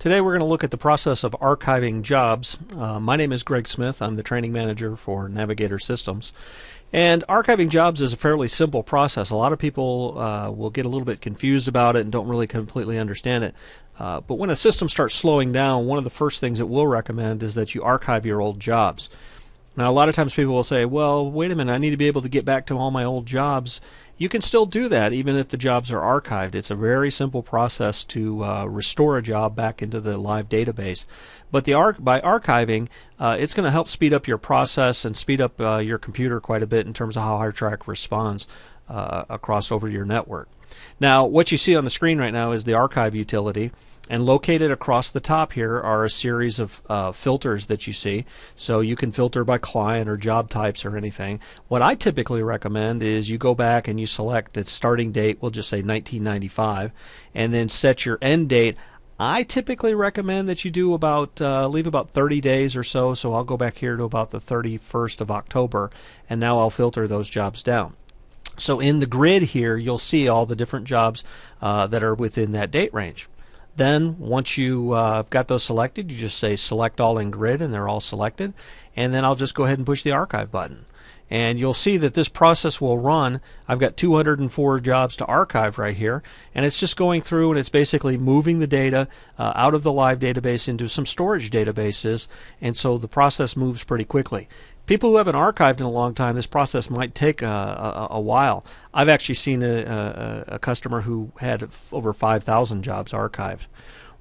Today we're going to look at the process of archiving jobs. My name is Greg Smith. I'm the training manager for Navigator Systems. And archiving jobs is a fairly simple process. A lot of people will get a little bit confused about it and don't really completely understand it. But when a system starts slowing down, one of the first things it will recommend is that you archive your old jobs. Now, a lot of times people will say, well, wait a minute, I need to be able to get back to all my old jobs. You can still do that even if the jobs are archived. It's a very simple process to restore a job back into the live database. But by archiving, it's going to help speed up your process and speed up your computer quite a bit in terms of how HireTrack responds across over your network. Now, what you see on the screen right now is the archive utility. And located across the top here are a series of filters that you see. So you can filter by client or job types or anything. What I typically recommend is you go back and you select the starting date, we'll just say 1995, and then set your end date. I typically recommend that you do leave about 30 days or so. So I'll go back here to about the 31st of October, and now I'll filter those jobs down. So in the grid here, you'll see all the different jobs that are within that date range. Then once you've got those selected, you just say select all in grid, and they're all selected. And then I'll just go ahead and push the archive button. And you'll see that this process will run. I've got 204 jobs to archive right here, and it's just going through and it's basically moving the data out of the live database into some storage databases, and so the process moves pretty quickly. People who haven't archived in a long time, this process might take a while. I've actually seen a customer who had over 5,000 jobs archived.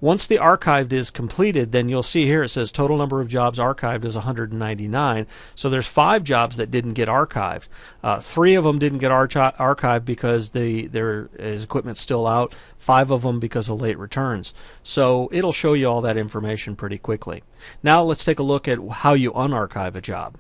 Once the archived is completed, then you'll see here it says total number of jobs archived is 199. So there's 5 jobs that didn't get archived. 3 of them didn't get archived because their equipment's still out. 5 of them because of late returns. So it'll show you all that information pretty quickly. Now let's take a look at how you unarchive a job.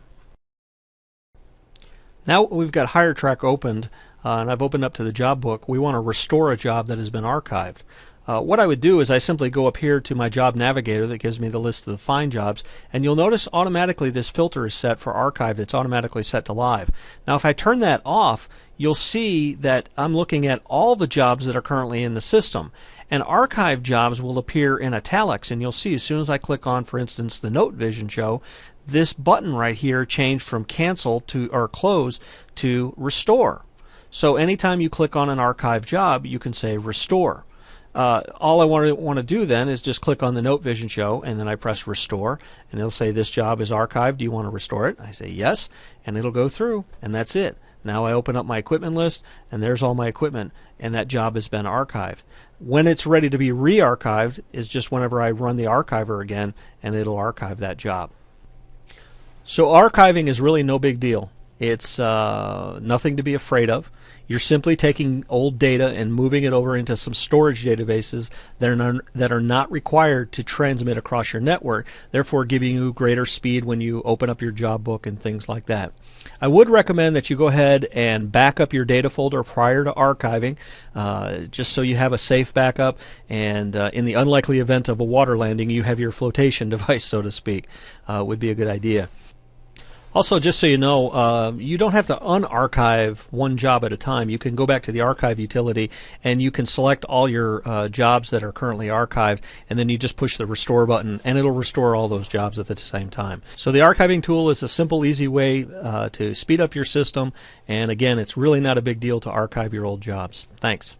Now we've got HireTrack opened, and I've opened up to the job book. We want to restore a job that has been archived. What I would do is I simply go up here to my job navigator that gives me the list of the find jobs, and you'll notice automatically this filter is set for archived. It's automatically set to live. Now if I turn that off, you'll see that I'm looking at all the jobs that are currently in the system. And archived jobs will appear in italics, and you'll see as soon as I click on, for instance, the Note Vision show, this button right here changed from cancel or close to restore. So anytime you click on an archived job, you can say restore. All I want to do then is just click on the Note Vision show, and then I press restore, and it'll say this job is archived. Do you want to restore it? I say yes, and it'll go through, and that's it. Now I open up my equipment list, and there's all my equipment, and that job has been archived. When it's ready to be re-archived is just whenever I run the archiver again, and it'll archive that job. So archiving is really no big deal. It's nothing to be afraid of. You're simply taking old data and moving it over into some storage databases that are not required to transmit across your network, therefore giving you greater speed when you open up your job book and things like that. I would recommend that you go ahead and back up your data folder prior to archiving, just so you have a safe backup, and in the unlikely event of a water landing, you have your flotation device, so to speak. Would be a good idea. Also, just so you know, you don't have to unarchive one job at a time. You can go back to the archive utility and you can select all your jobs that are currently archived, and then you just push the restore button and it'll restore all those jobs at the same time. So the archiving tool is a simple, easy way to speed up your system, and again, it's really not a big deal to archive your old jobs. Thanks.